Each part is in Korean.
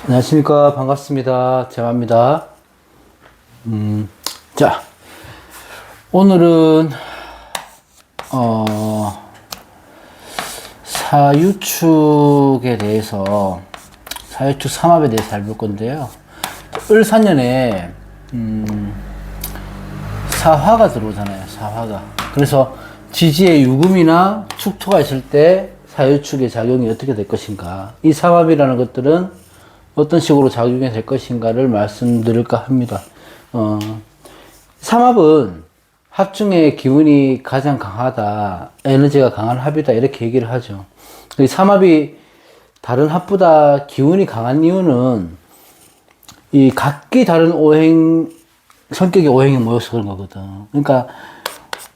안녕하십니까. 반갑습니다. 재마입니다. 자, 오늘은, 사유축에 대해서, 사유축 삼합에 대해서 알볼 건데요. 을사년에, 사화가 들어오잖아요. 사화가. 그래서 지지에 유금이나 축토가 있을 때 사유축의 작용이 어떻게 될 것인가. 이 삼합이라는 것들은 어떤 식으로 작용이 될 것인가를 말씀드릴까 합니다. 삼합은 합중의 기운이 가장 강하다, 에너지가 강한 합이다, 이렇게 얘기를 하죠. 이 삼합이 다른 합보다 기운이 강한 이유는 이 각기 다른 성격의 오행이 모여서 그런 거거든. 그러니까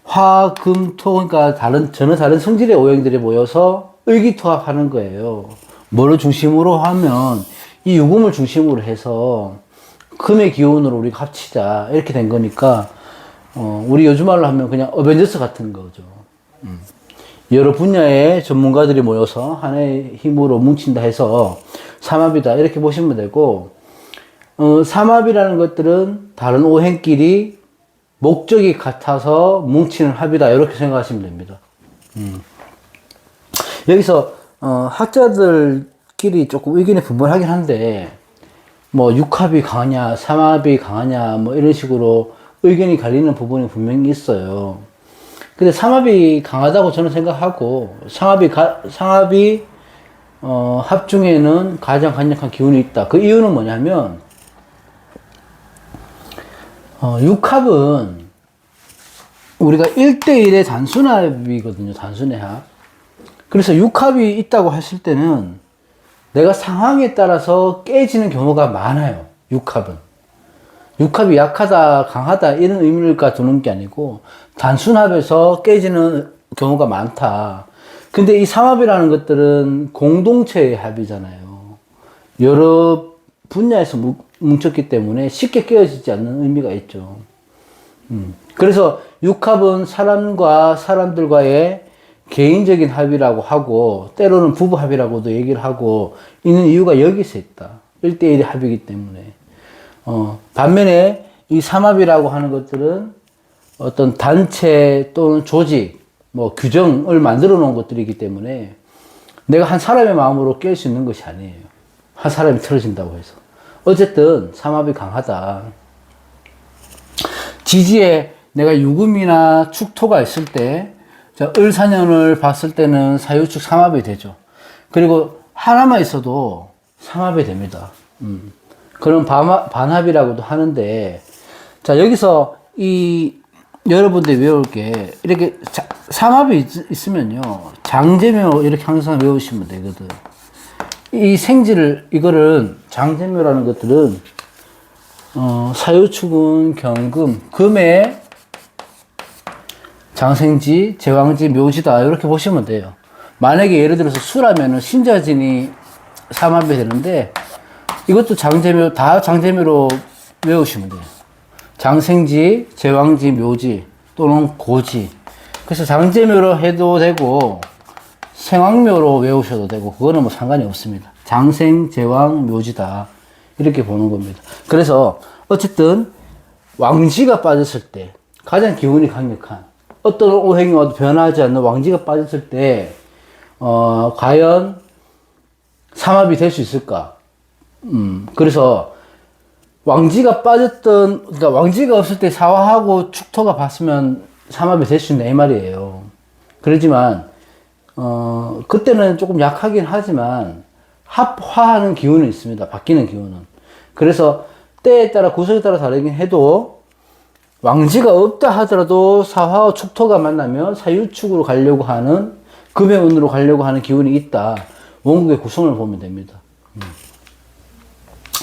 화, 금, 토, 그러니까 전혀 다른 성질의 오행들이 모여서 의기투합하는 거예요. 뭐를 중심으로 하면 이 유금을 중심으로 해서 금의 기운으로 우리가 합치자, 이렇게 된 거니까 우리 요즘 말로 하면 그냥 어벤져스 같은 거죠. 여러 분야의 전문가들이 모여서 하나의 힘으로 뭉친다 해서 삼합이다, 이렇게 보시면 되고, 삼합이라는 것들은 다른 오행끼리 목적이 같아서 뭉치는 합이다, 이렇게 생각하시면 됩니다. 여기서 학자들끼리 조금 의견이 분분하긴 한데, 뭐 육합이 강하냐 삼합이 강하냐 뭐 이런 식으로 의견이 갈리는 부분이 분명히 있어요. 근데 삼합이 강하다고 저는 생각하고, 상합이 합중에는 가장 강력한 기운이 있다. 그 이유는 뭐냐면, 육합은 우리가 1대1의 단순합이거든요. 단순의 합. 그래서 육합이 있다고 했을 때는 내가 상황에 따라서 깨지는 경우가 많아요. 육합이 약하다, 강하다, 이런 의미가 두는 게 아니고, 단순합에서 깨지는 경우가 많다. 근데 이 삼합이라는 것들은 공동체의 합이잖아요. 여러 분야에서 뭉쳤기 때문에 쉽게 깨어지지 않는 의미가 있죠. 그래서 육합은 사람과 사람들과의 개인적인 합이라고 하고, 때로는 부부 합이라고도 얘기를 하고 있는 이유가 여기서 있다. 1대1의 합이기 때문에. 반면에 이 삼합이라고 하는 것들은 어떤 단체 또는 조직, 뭐 규정을 만들어 놓은 것들이기 때문에 내가 한 사람의 마음으로 깰 수 있는 것이 아니에요. 한 사람이 틀어진다고 해서. 어쨌든 삼합이 강하다. 지지에 내가 유금이나 축토가 있을 때, 자, 을사년을 봤을 때는 사유축 삼합이 되죠. 그리고 하나만 있어도 삼합이 됩니다. 그런 반합이라고도 하는데, 자, 여기서 여러분들이 외울 게, 이렇게 삼합이 있으면요, 장제묘 이렇게 항상 외우시면 되거든. 이거를, 장제묘라는 것들은, 사유축은 경금, 금의 장생지, 제왕지, 묘지다, 이렇게 보시면 돼요. 만약에 예를 들어서 수라면은 신자진이 삼합이 되는데, 이것도 장제묘, 다 장제묘로 외우시면 돼요. 장생지, 제왕지, 묘지, 또는 고지. 그래서 장제묘로 해도 되고, 생왕묘로 외우셔도 되고, 그거는 뭐 상관이 없습니다. 장생, 제왕, 묘지다, 이렇게 보는 겁니다. 그래서, 어쨌든, 왕지가 빠졌을 때, 가장 기운이 강력한, 어떤 오행이 와도 변하지 않는 왕지가 빠졌을 때, 과연 삼합이 될 수 있을까? 그래서 그러니까 왕지가 없을 때 사화하고 축토가 봤으면 삼합이 될 수 있는 이 말이에요. 그렇지만, 그때는 조금 약하긴 하지만, 합화하는 기운은 있습니다. 바뀌는 기운은. 그래서 때에 따라, 구석에 따라 다르긴 해도, 왕지가 없다 하더라도 사화와 축토가 만나면 사유축으로 가려고 하는, 금의 운으로 가려고 하는 기운이 있다. 원국의 구성을 보면 됩니다.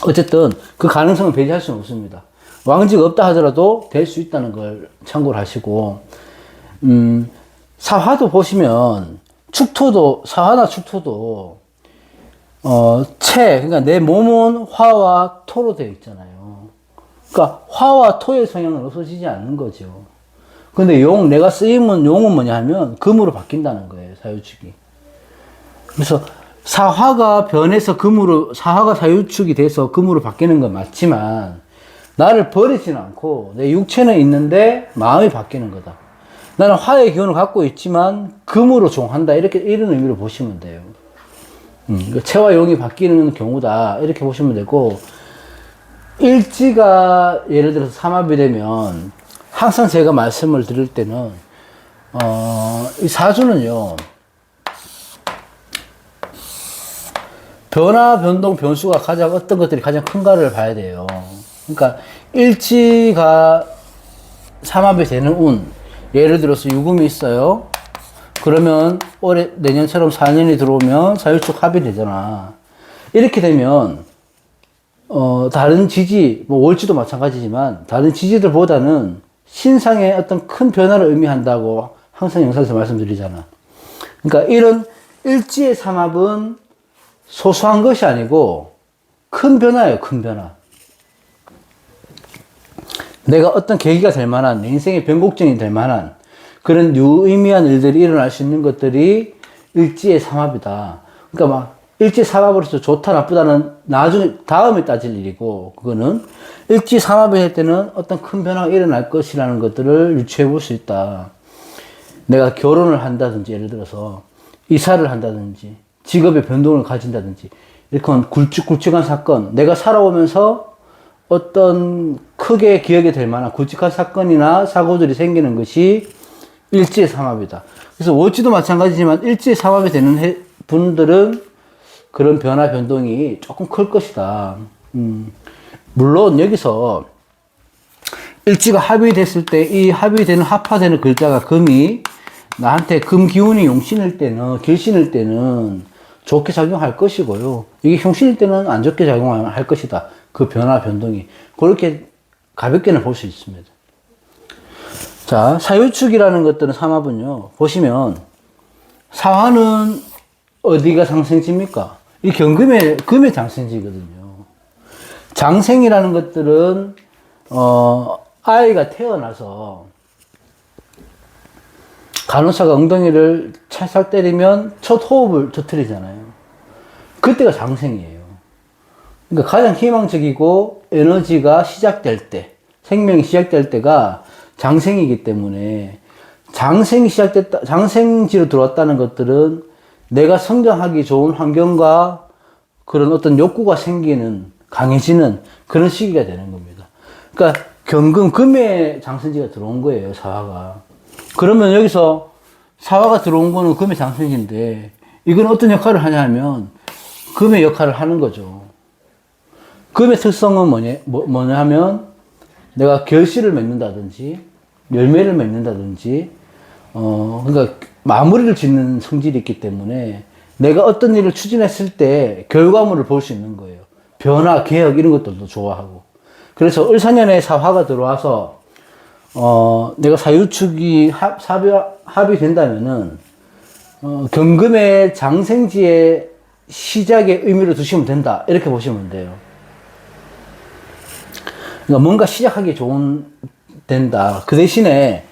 어쨌든 그 가능성은 배제할 수는 없습니다. 왕지가 없다 하더라도 될 수 있다는 걸 참고를 하시고, 사화도 보시면 사화나 축토도 그러니까 내 몸은 화와 토로 되어 있잖아요. 그러니까 화와 토의 성향은 없어지지 않는 거죠. 근데 내가 쓰임은 용은 뭐냐 하면 금으로 바뀐다는 거예요, 사유축이. 그래서 사화가 변해서 금으로, 사화가 사유축이 돼서 금으로 바뀌는 건 맞지만, 나를 버리지는 않고, 내 육체는 있는데, 마음이 바뀌는 거다. 나는 화의 기운을 갖고 있지만, 금으로 종한다. 이런 의미로 보시면 돼요. 체와 용이 바뀌는 경우다. 이렇게 보시면 되고, 일지가 예를 들어서 삼합이 되면, 항상 제가 말씀을 드릴 때는, 이 사주는요, 변화, 변동, 변수가 어떤 것들이 가장 큰가를 봐야 돼요. 그러니까, 일지가 삼합이 되는 운, 예를 들어서 유금이 있어요. 그러면 내년처럼 4년이 들어오면 사유축 합이 되잖아. 이렇게 되면, 다른 지지, 뭐 월지도 마찬가지지만, 다른 지지들보다는 신상의 어떤 큰 변화를 의미한다고 항상 영상에서 말씀드리잖아. 그러니까 이런 일지의 삼합은 소소한 것이 아니고 큰 변화예요, 큰 변화. 내가 어떤 계기가 될 만한, 내 인생의 변곡점이 될 만한 그런 유의미한 일들이 일어날 수 있는 것들이 일지의 삼합이다. 그러니까 막 일지 삼합으로서 좋다 나쁘다는 나중에 다음에 따질 일이고, 그거는 일지 삼합이 할 때는 어떤 큰 변화가 일어날 것이라는 것들을 유추해 볼 수 있다. 내가 결혼을 한다든지, 예를 들어서 이사를 한다든지, 직업의 변동을 가진다든지, 이렇게 굵직굵직한 사건, 내가 살아오면서 어떤 크게 기억이 될 만한 굵직한 사건이나 사고들이 생기는 것이 일지의 삼합이다. 그래서 월지도 마찬가지지만 일지의 삼합이 되는 분들은 그런 변화, 변동이 조금 클 것이다. 물론 여기서 일지가 합이 됐을 때 이 합이 되는, 합화되는 글자가 금이 나한테 금 기운이 용신일 때는, 길신일 때는 좋게 작용할 것이고요. 이게 흉신일 때는 안 좋게 작용할 것이다. 그 변화, 변동이. 그렇게 가볍게는 볼 수 있습니다. 자, 사유축이라는 것들은 삼합은요, 보시면, 사화는 어디가 장생지입니까? 이 금의 장생지거든요. 장생이라는 것들은, 아이가 태어나서, 간호사가 엉덩이를 찰싹 때리면 첫 호흡을 터뜨리잖아요. 그때가 장생이에요. 그러니까 가장 희망적이고 에너지가 시작될 때, 생명이 시작될 때가 장생이기 때문에, 장생지로 들어왔다는 것들은 내가 성장하기 좋은 환경과 그런 어떤 욕구가 생기는, 강해지는 그런 시기가 되는 겁니다. 그러니까 금의 장생지가 들어온 거예요, 사화가. 그러면 여기서 사화가 들어온 거는 금의 장생지인데, 이건 어떤 역할을 하냐 하면 금의 역할을 하는 거죠. 금의 특성은 뭐냐 하면, 내가 결실을 맺는다든지 열매를 맺는다든지, 그러니까 마무리를 짓는 성질이 있기 때문에 내가 어떤 일을 추진했을 때 결과물을 볼 수 있는 거예요. 변화, 개혁 이런 것들도 좋아하고. 그래서 을사년에 사화가 들어와서 내가 사유축이 합이 된다면은, 경금의 장생지의 시작의 의미로 두시면 된다. 이렇게 보시면 돼요. 그러니까 뭔가 시작하기 된다. 그 대신에,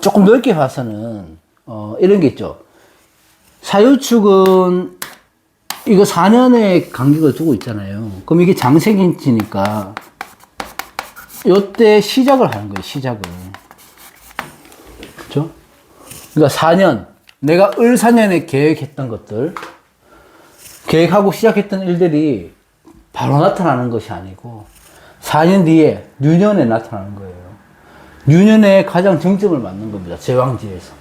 조금 넓게 봐서는, 이런 게 있죠. 사유축은 이거 4년의 간격을 두고 있잖아요. 그럼 이게 장생지니까, 요때 시작을 하는 거예요, 시작을. 그죠? 그러니까 4년, 내가 을 4년에 계획했던 것들, 계획하고 시작했던 일들이 바로 나타나는 것이 아니고, 4년 뒤에, 유년에 나타나는 거예요. 유년에 가장 정점을 맞는 겁니다, 제왕지에서.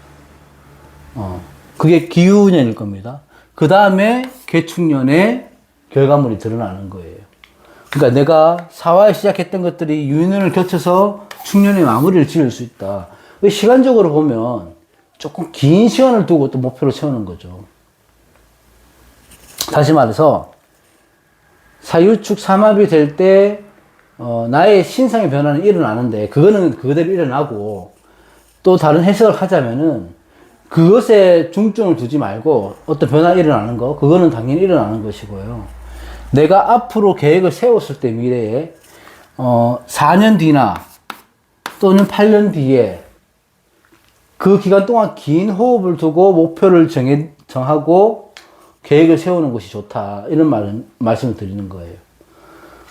그게 기후년일 겁니다. 그 다음에 개축년에 결과물이 드러나는 거예요. 그러니까 내가 사화에 시작했던 것들이 유년을 거쳐서 축년에 마무리를 지을 수 있다. 시간적으로 보면 조금 긴 시간을 두고 또 목표를 세우는 거죠. 다시 말해서 사유축 삼합이 될 때 나의 신상의 변화는 일어나는데, 그거는 그대로 일어나고, 또 다른 해석을 하자면은 그것에 중점을 두지 말고 어떤 변화가 일어나는 거, 그거는 당연히 일어나는 것이고요. 내가 앞으로 계획을 세웠을 때 미래에 4년 뒤나 또는 8년 뒤에 그 기간 동안 긴 호흡을 두고 목표를 정하고 계획을 세우는 것이 좋다. 이런 말씀을 드리는 거예요.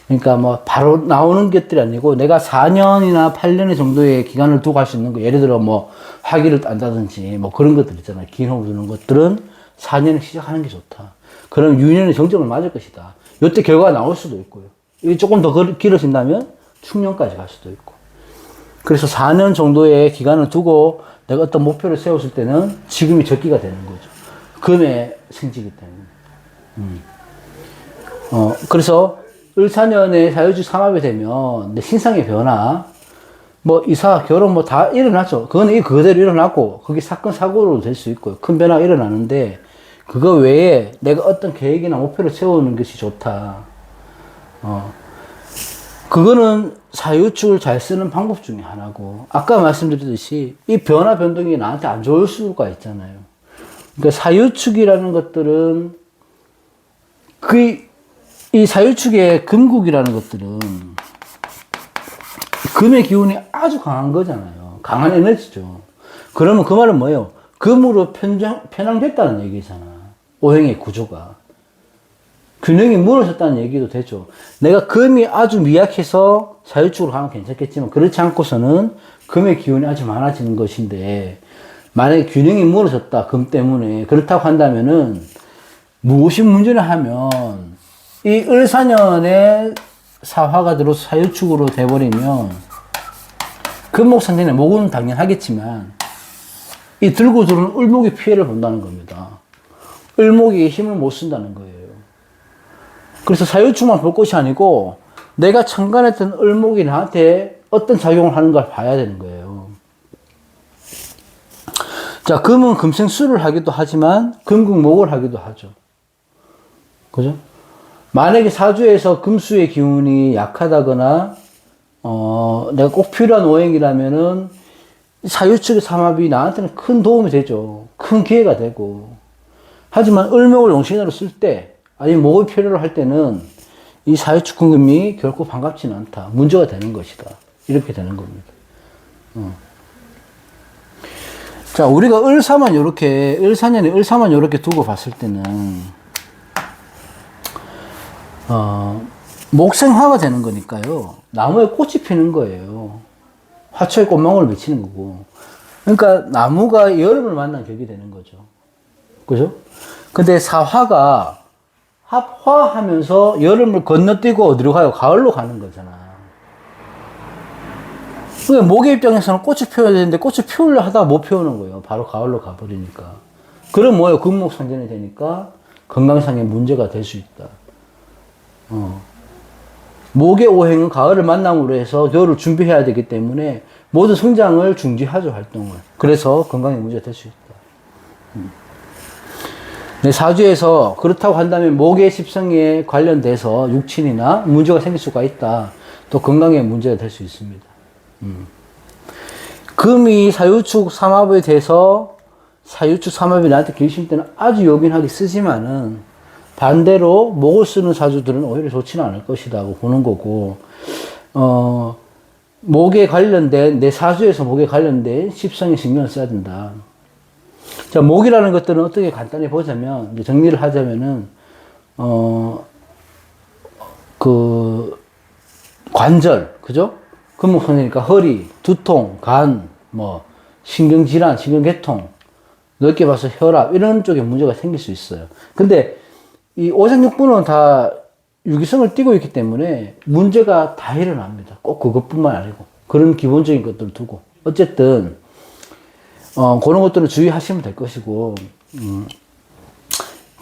그러니까 뭐 바로 나오는 것들이 아니고 내가 4년이나 8년 정도의 기간을 두고 할 수 있는 거. 예를 들어 뭐 학위를 딴다든지 뭐 그런 것들 있잖아요. 긴 호흡 두는 것들은 4년에 시작하는 게 좋다. 그럼 유년의 정점을 맞을 것이다. 이때 결과가 나올 수도 있고요. 이게 조금 더 길어진다면 충년까지 갈 수도 있고. 그래서 4년 정도의 기간을 두고 내가 어떤 목표를 세웠을 때는 지금이 적기가 되는 거죠. 금의 생지기 때문에. 그래서 을사년에 사유축 삼합이 되면 내 신상의 변화, 뭐 이사, 결혼 뭐 다 일어나죠. 그거는 그대로 일어나고 그게 사건, 사고로 될 수 있고요. 큰 변화가 일어나는데 그거 외에 내가 어떤 계획이나 목표를 세우는 것이 좋다. 그거는 사유축을 잘 쓰는 방법 중에 하나고, 아까 말씀드렸듯이 이 변화, 변동이 나한테 안 좋을 수가 있잖아요. 그러니까 사유축이라는 것들은 이 사유축의 금국이라는 것들은 금의 기운이 아주 강한 거잖아요. 강한 에너지죠. 그러면 그 말은 뭐예요? 금으로 편향됐다는 얘기잖아. 오행의 구조가. 균형이 무너졌다는 얘기도 되죠. 내가 금이 아주 미약해서 사유축으로 가면 괜찮겠지만 그렇지 않고서는 금의 기운이 아주 많아지는 것인데, 만약에 균형이 무너졌다, 금 때문에. 그렇다고 한다면은 무엇이 문제냐 하면 이 을사년에 사화가 들어서 사유축으로 돼버리면 금목상전에 목은 당연하겠지만 이 들고 들어오는 을목이 피해를 본다는 겁니다. 을목이 힘을 못 쓴다는 거예요. 그래서 사유축만 볼 것이 아니고 내가 천간했던 을목이 나한테 어떤 작용을 하는 걸 봐야 되는 거예요. 자, 금은 금생수를 하기도 하지만 금국목을 하기도 하죠. 그죠? 만약에 사주에서 금수의 기운이 약하다거나 내가 꼭 필요한 오행이라면은 사유축의 삼합이 나한테는 큰 도움이 되죠. 큰 기회가 되고. 하지만 을목을 용신으로 쓸 때, 아니면 목을 필요로 할 때는 이 사유축 금금이 결코 반갑지는 않다. 문제가 되는 것이다. 이렇게 되는 겁니다. 자, 우리가 을사년에 을사만 요렇게 두고 봤을 때는, 목생화가 되는 거니까요. 나무에 꽃이 피는 거예요. 화초에 꽃망울을 맺히는 거고. 그러니까 나무가 여름을 만난 격이 되는 거죠. 그죠? 근데 사화가 합화하면서 여름을 건너뛰고 어디로 가요? 가을로 가는 거잖아. 그러니까 목의 입장에서는 꽃이 피워야 되는데 꽃을 피우려 하다가 못 피우는 거예요. 바로 가을로 가버리니까. 그럼 뭐예요? 금목상전이 되니까 건강상의 문제가 될 수 있다. 목의 오행은 가을을 만남으로 해서 겨울을 준비해야 되기 때문에 모든 성장을 중지하죠, 활동을. 그래서 건강에 문제가 될 수 있다. 네, 사주에서 그렇다고 한다면 목의 십성에 관련돼서 육친이나 문제가 생길 수가 있다. 또 건강에 문제가 될 수 있습니다. 금이 사유축 삼합에 대해서 사유축 삼합이 나한테 계실 때는 아주 요긴하게 쓰지만은 반대로 목을 쓰는 사주들은 오히려 좋지는 않을 것이라고 보는 거고, 목에 관련된, 내 사주에서 목에 관련된 십성에 신경을 써야 된다. 자, 목이라는 것들은 어떻게 간단히 보자면, 이제 정리를 하자면은, 관절, 그죠? 금목성이니까 허리, 두통, 간, 뭐, 신경질환, 신경계통, 넓게 봐서 혈압, 이런 쪽에 문제가 생길 수 있어요. 근데 이 오장육부는 다 유기성을 띠고 있기 때문에 문제가 다 일어납니다. 꼭 그것뿐만 아니고. 그런 기본적인 것들을 두고. 어쨌든, 그런 것들을 주의하시면 될 것이고,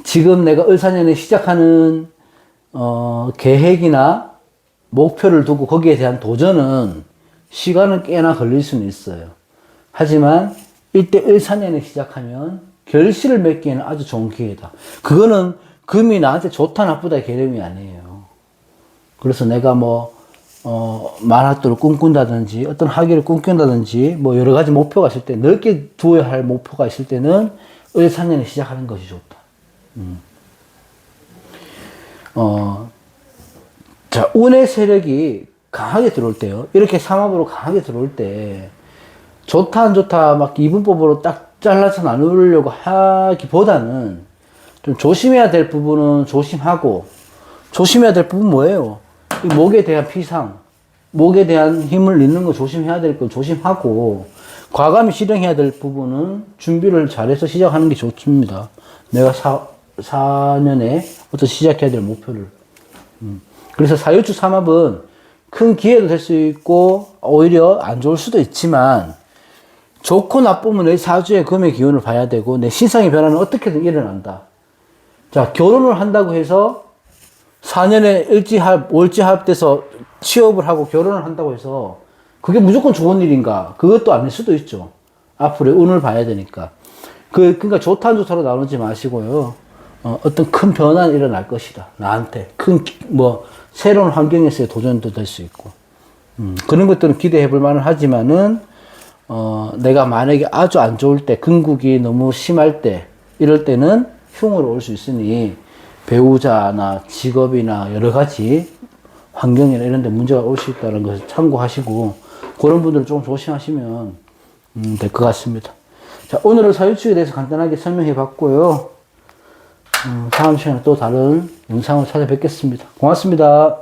지금 내가 을사년에 시작하는, 계획이나 목표를 두고 거기에 대한 도전은 시간은 꽤나 걸릴 수는 있어요. 하지만 이때 을사년에 시작하면 결실을 맺기에는 아주 좋은 기회다. 그거는 금이 나한테 좋다 나쁘다 개념이 아니에요. 그래서 내가 뭐 만학도를 꿈꾼다든지 어떤 학위를 꿈꾼다든지 뭐 여러 가지 목표가 있을 때, 넓게 두어야 할 목표가 있을 때는 을사년에 시작하는 것이 좋다. 자, 운의 세력이 강하게 들어올 때요. 이렇게 삼합으로 강하게 들어올 때 좋다 안 좋다 막 이분법으로 딱 잘라서 나누려고 하기보다는 좀 조심해야 될 부분은 조심하고, 조심해야 될 부분 뭐예요? 이 목에 대한 피상, 목에 대한 힘을 잃는 거 조심해야 될 거 조심하고, 과감히 실행해야 될 부분은 준비를 잘해서 시작하는 게 좋습니다. 내가 4년에 어떤 시작해야 될 목표를. 그래서 사유축 삼합은 큰 기회도 될 수 있고, 오히려 안 좋을 수도 있지만, 좋고 나쁘면 내 사주의 금의 기운을 봐야 되고, 내 신상의 변화는 어떻게든 일어난다. 자, 결혼을 한다고 해서 4년에 월지합 돼서 취업을 하고 결혼을 한다고 해서 그게 무조건 좋은 일인가? 그것도 아닐 수도 있죠. 앞으로의 운을 봐야 되니까. 그러니까 좋다 안 좋다로 나누지 마시고요. 어떤 큰 변화는 일어날 것이다. 나한테. 새로운 환경에서의 도전도 될 수 있고. 그런 것들은 기대해 볼 만은 하지만은, 내가 만약에 아주 안 좋을 때, 근국이 너무 심할 때, 이럴 때는 흉으로 올 수 있으니, 배우자나 직업이나 여러 가지 환경이나 이런 데 문제가 올 수 있다는 것을 참고하시고, 그런 분들을 좀 조심하시면 될 것 같습니다. 자, 오늘은 사유축에 대해서 간단하게 설명해 봤고요. 다음 시간에 또 다른 영상으로 찾아뵙겠습니다. 고맙습니다.